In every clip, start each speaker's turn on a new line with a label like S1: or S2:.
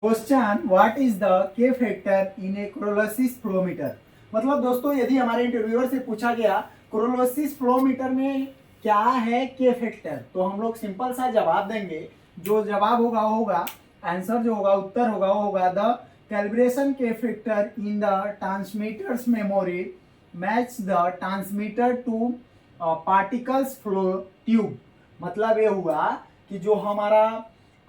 S1: Question what is the के factor in A क्रोलोसिस flowmeter. मतलब दोस्तों यदि हमारे इंटरव्यूअर से पूछा गया क्रोलोसिस फ्लोमीटर में क्या है के फैक्टर, तो हम लोग सिंपल सा जवाब देंगे। जो जवाब होगा वो होगा, आंसर जो होगा, उत्तर होगा वो होगा द कैलिब्रेशन के factor in the transmitters memory match the transmitter two particles flow tube. मतलब ये हुआ कि जो हमारा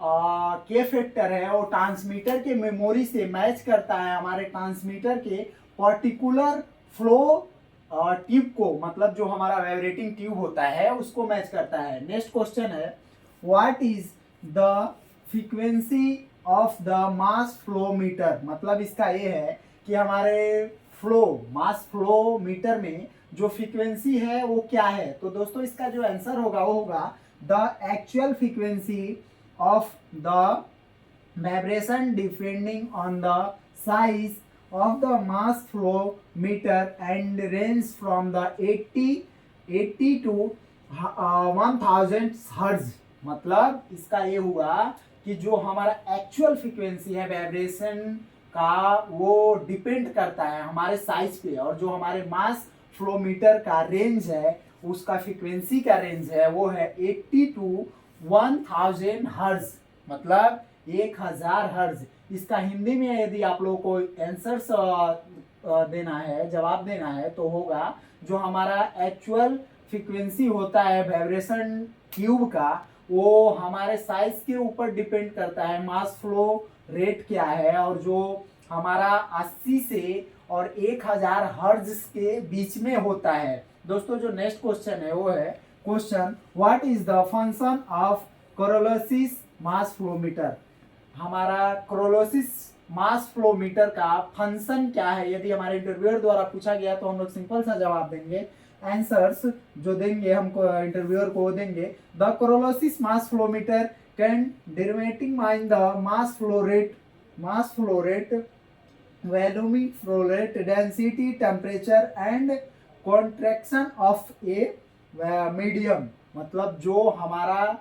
S1: के फैक्टर है वो ट्रांसमीटर के मेमोरी से मैच करता है हमारे ट्रांसमीटर के पर्टिकुलर फ्लो ट्यूब को, मतलब जो हमारा वाइब्रेटिंग ट्यूब होता है उसको मैच करता है। नेक्स्ट क्वेश्चन है what is the frequency of the mass flow metre. मतलब इसका ये है कि हमारे फ्लो मास फ्लो मीटर में जो फ्रीक्वेंसी है वो क्या है। तो दोस्तों इसका जो आंसर होगा वो होगा the actual frequency of the vibration depending on the size of the mass flow meter and range from the 80 to 1000 hertz. मतलब इसका ये हुआ कि जो हमारा एक्चुअल फ्रीक्वेंसी है वाइब्रेशन का वो डिपेंड करता है हमारे साइज पे, और जो हमारे मास फ्लो मीटर का रेंज है उसका फ्रीक्वेंसी का रेंज है वो है 80 टू 1000 हर्ट्ज, मतलब 1000 हर्ट्ज। इसका हिंदी में यदि आप लोगों को आंसर देना है, जवाब देना है, तो होगा जो हमारा एक्चुअल फ्रीक्वेंसी होता है वाइब्रेशन ट्यूब का वो हमारे साइज के ऊपर डिपेंड करता है, मास फ्लो रेट क्या है, और जो हमारा 80 से और 1000 हर्ट्ज के बीच में होता है। दोस्तों जो नेक्स्ट क्वेश्चन है वो है question what is the function of Coriolis mass flowmeter. हमारा क्रोलोसिस मास फ्लोमीटर का फंक्शन क्या है, यदि हमारे इंटरव्यूअर द्वारा पूछा गया तो हम लोग सिंपल सा जवाब देंगे। आंसर्स जो देंगे हमको इंटरव्यूअर को देंगे the Coriolis mass flowmeter can derivating mine the mass flow rate volumetric flow rate density temperature and contraction of a medium. मतलब जो हमारा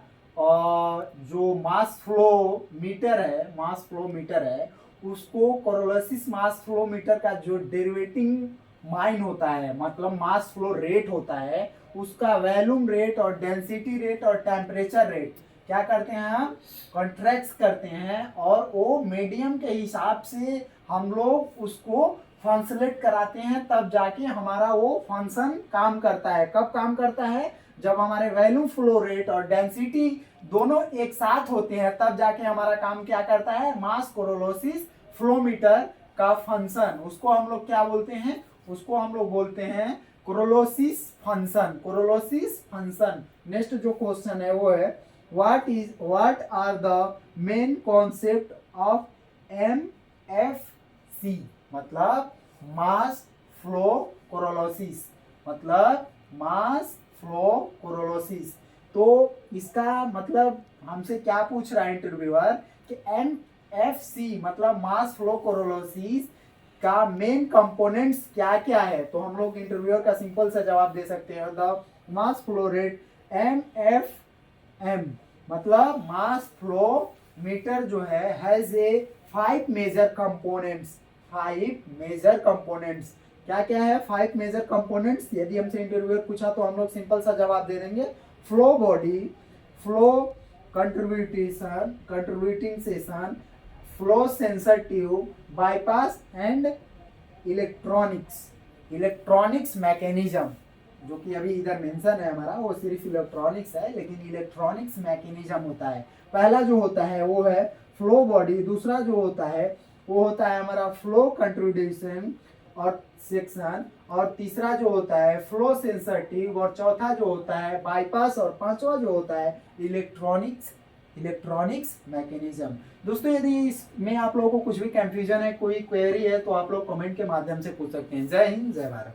S1: जो मास फ्लो मीटर है उसको क्रोलोसिस मास फ्लो मीटर का जो डेरिवेटिंग माइन होता है, मतलब मास फ्लो रेट होता है, उसका वॉल्यूम रेट और डेंसिटी रेट और टेम्परेचर रेट क्या करते हैं हम कॉन्ट्रैक्ट करते हैं, और वो मीडियम के हिसाब से हम लोग उसको फंक्शनेट कराते हैं, तब जाके हमारा वो फंक्शन काम करता है। कब काम करता है? जब हमारे वॉल्यूम फ्लो रेट और डेंसिटी दोनों एक साथ होते हैं, तब जाके हमारा काम क्या करता है, मास क्रोलोसिस फ्लोमीटर का फंक्शन, उसको हम लोग क्या बोलते हैं, उसको हम लोग बोलते हैं क्रोलोसिस फंक्शन। नेक्स्ट जो क्वेश्चन है वो है what are the main concept of MFC। मतलब मास फ्लो क्रोलोसिस, मतलब मास फ्लो क्रोलोसिस। तो इसका मतलब हमसे क्या पूछ रहा है इंटरव्यूअर कि MFC मतलब मास फ्लो क्रोलोसिस का मेन कंपोनेंट्स क्या क्या है। तो हम लोग इंटरव्यूअर का सिंपल सा जवाब दे सकते हैं the mass flow rate MFM, मतलब मास फ्लो मीटर जो है has a 5 major components. 5 major components क्या क्या है, 5 मेजर कंपोनेंट्स। यदि हमसे इंटरव्यूअर पूछा तो हम लोग सिंपल सा जवाब दे देंगे flow body, flow contributing session, flow sensor tube, bypass and electronics mechanism. जो कि अभी इधर मेंशन है हमारा वो सिर्फ इलेक्ट्रॉनिक्स है, लेकिन इलेक्ट्रॉनिक्स मैकेनिज्म होता है। पहला जो होता है वो है फ्लो बॉडी, दूसरा जो होता है वो होता है हमारा फ्लो कंट्रीब्यूशन और सेक्शन, और तीसरा जो होता है फ्लो सेंसर ट्यूब, और चौथा जो होता है बाईपास, और पांचवा जो होता है इलेक्ट्रॉनिक्स मैकेनिज्म। दोस्तों यदि इसमें आप लोगों को कुछ भी कंफ्यूजन है, कोई क्वेरी है, तो आप लोग कमेंट के माध्यम से पूछ सकते हैं। जय हिंद, जय भारत।